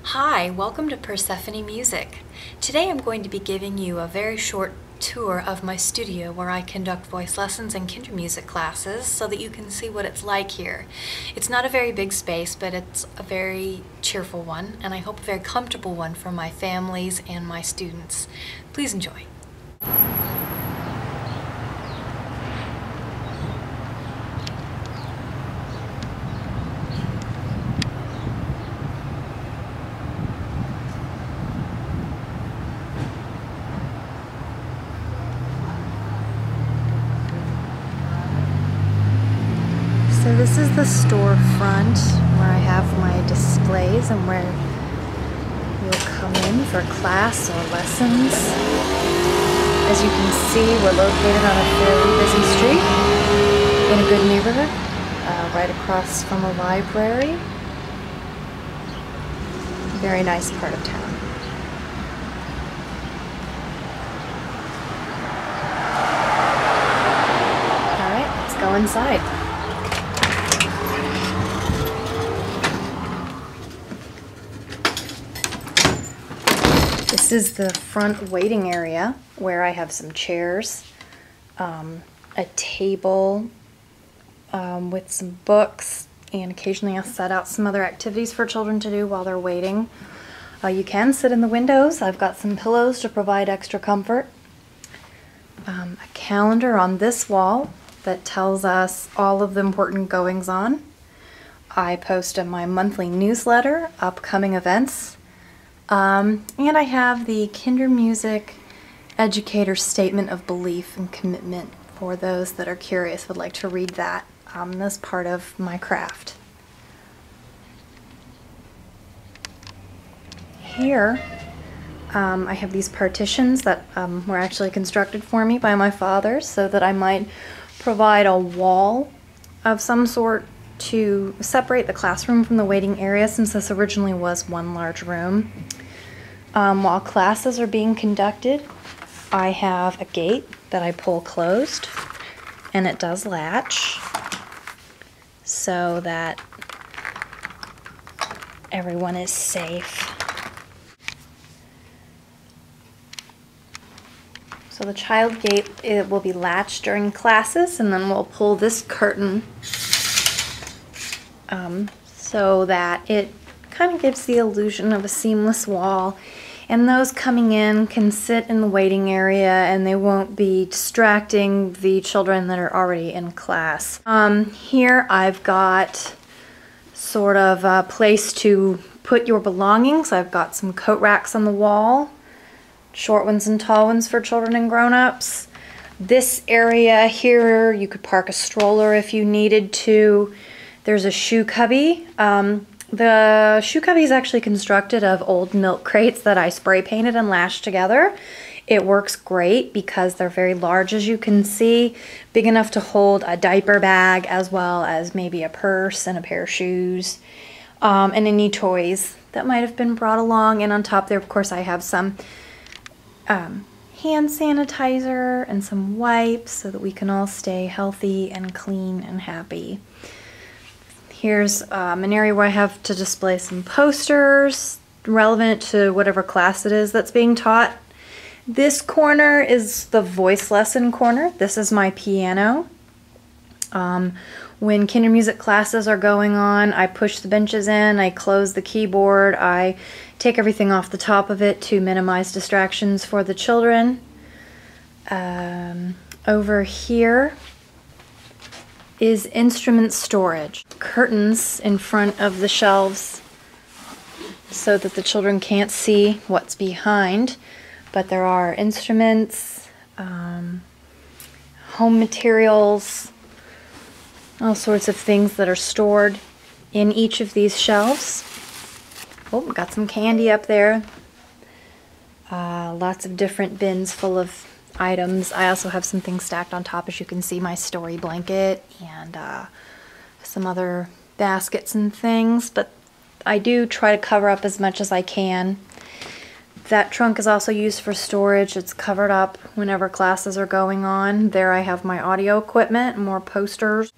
Hi, welcome to Persephone Music. Today I'm going to be giving you a very short tour of my studio where I conduct voice lessons and kinder music classes so that you can see what it's like here. It's not a very big space, but it's a very cheerful one, and I hope a very comfortable one for my families and my students. Please enjoy. So this is the storefront where I have my displays and where you'll come in for class or lessons. As you can see, we're located on a fairly busy street in a good neighborhood, right across from a library. Very nice part of town. All right, let's go inside. This is the front waiting area where I have some chairs, a table with some books, and occasionally I'll set out some other activities for children to do while they're waiting. You can sit in the windows. I've got some pillows to provide extra comfort. A calendar on this wall that tells us all of the important goings-on. I post in my monthly newsletter, upcoming events. And I have the Kinder Music Educator Statement of Belief and Commitment for those that are curious, would like to read that. That's part of my craft. Here, I have these partitions that were actually constructed for me by my father so that I might provide a wall of some sort to separate the classroom from the waiting area, since this originally was one large room. While classes are being conducted, I have a gate that I pull closed, and it does latch so that everyone is safe. So the child gate, it will be latched during classes, and then we'll pull this curtain so that it kind of gives the illusion of a seamless wall, and those coming in can sit in the waiting area and they won't be distracting the children that are already in class. Here I've got sort of a place to put your belongings. I've got some coat racks on the wall, short ones and tall ones for children and grown-ups. This area here, you could park a stroller if you needed to. There's a shoe cubby. The shoe cubby is actually constructed of old milk crates that I spray painted and lashed together. It works great because they're very large, as you can see, big enough to hold a diaper bag as well as maybe a purse and a pair of shoes, and any toys that might have been brought along. And on top there, of course, I have some hand sanitizer and some wipes so that we can all stay healthy and clean and happy. Here's an area where I have to display some posters relevant to whatever class it is that's being taught. This corner is the voice lesson corner. This is my piano. When kinder music classes are going on, I push the benches in, I close the keyboard, I take everything off the top of it to minimize distractions for the children. Over here is instrument storage. Curtains in front of the shelves so that the children can't see what's behind, but there are instruments, home materials, all sorts of things that are stored in each of these shelves. Oh, got some candy up there. Lots of different bins full of items. I also have some things stacked on top, as you can see, my story blanket and some other baskets and things, but I do try to cover up as much as I can. That trunk is also used for storage. It's covered up whenever classes are going on. There I have my audio equipment and more posters.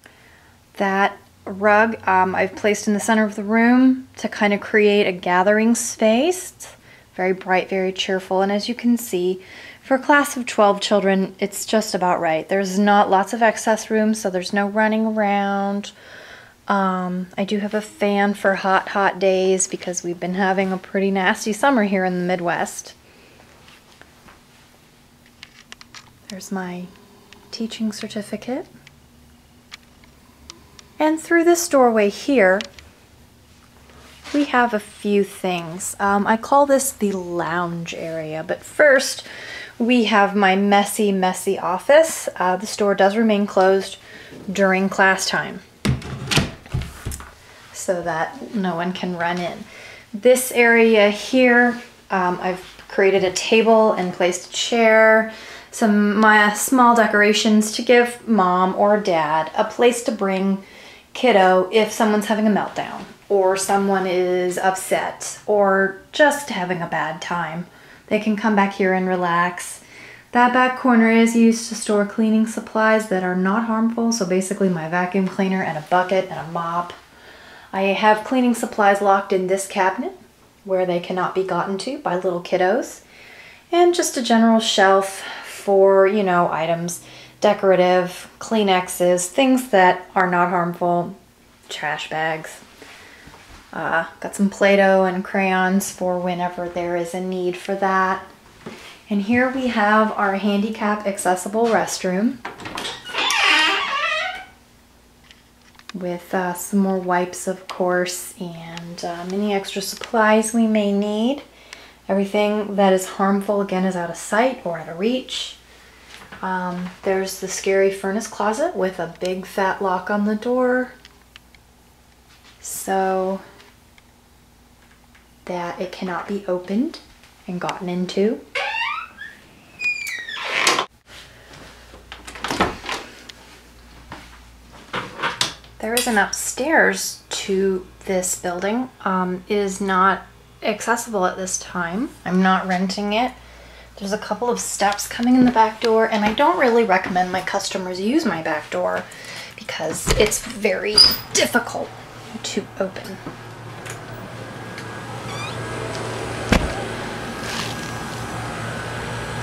That rug I've placed in the center of the room to kind of create a gathering space. It's very bright, very cheerful, and as you can see, for a class of 12 children, it's just about right. There's not lots of excess room, so there's no running around. I do have a fan for hot days because we've been having a pretty nasty summer here in the Midwest. There's my teaching certificate. And through this doorway here, we have a few things. I call this the lounge area, but first we have my messy office. The store does remain closed during class time so that no one can run in. This area here, I've created a table and placed a chair, some small decorations to give mom or dad a place to bring kiddo if someone's having a meltdown or someone is upset or just having a bad time. They can come back here and relax. That back corner is used to store cleaning supplies that are not harmful, so basically my vacuum cleaner and a bucket and a mop. I have cleaning supplies locked in this cabinet where they cannot be gotten to by little kiddos, and just a general shelf for, you know, items, decorative, Kleenexes, things that are not harmful, trash bags. Got some Play-Doh and crayons for whenever there is a need for that. And here we have our handicap accessible restroom with some more wipes, of course, and any extra supplies we may need. Everything that is harmful, again, is out of sight or out of reach. There's the scary furnace closet with a big fat lock on the door so that it cannot be opened and gotten into. There is an upstairs to this building. It is not accessible at this time. I'm not renting it. There's a couple of steps coming in the back door, and I don't really recommend my customers use my back door because it's very difficult to open.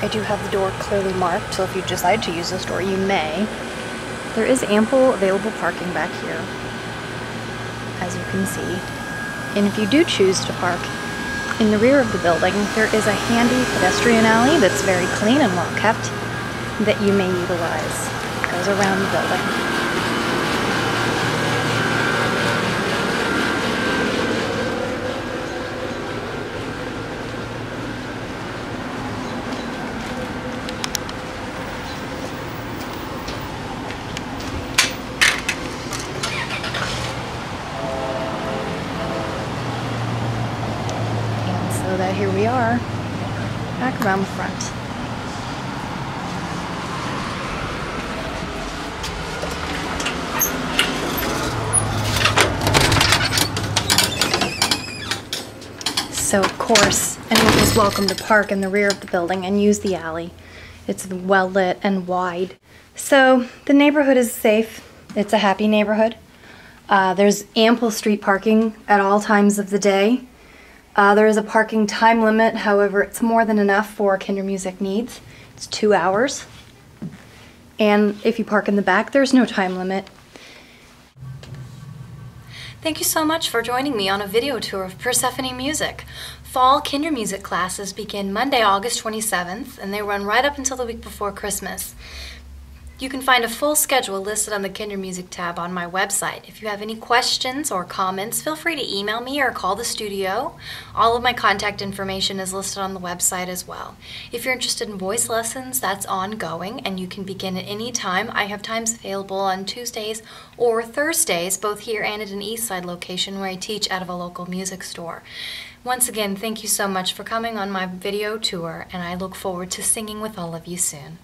I do have the door clearly marked, so if you decide to use this door, you may. There is ample available parking back here, as you can see. And if you do choose to park in the rear of the building, there is a handy pedestrian alley that's very clean and well kept that you may utilize. It goes around the building. So that here we are, back around the front. So of course, anyone is welcome to park in the rear of the building and use the alley. It's well lit and wide. So the neighborhood is safe. It's a happy neighborhood. There's ample street parking at all times of the day. There is a parking time limit, however, it's more than enough for Kinder Music needs. It's 2 hours. And if you park in the back, there's no time limit. Thank you so much for joining me on a video tour of Persephone Music. Fall Kinder Music classes begin Monday, August 27th, and they run right up until the week before Christmas. You can find a full schedule listed on the Kinder Music tab on my website. If you have any questions or comments, feel free to email me or call the studio. All of my contact information is listed on the website as well. If you're interested in voice lessons, that's ongoing and you can begin at any time. I have times available on Tuesdays or Thursdays, both here and at an Eastside location where I teach out of a local music store. Once again, thank you so much for coming on my video tour, and I look forward to singing with all of you soon.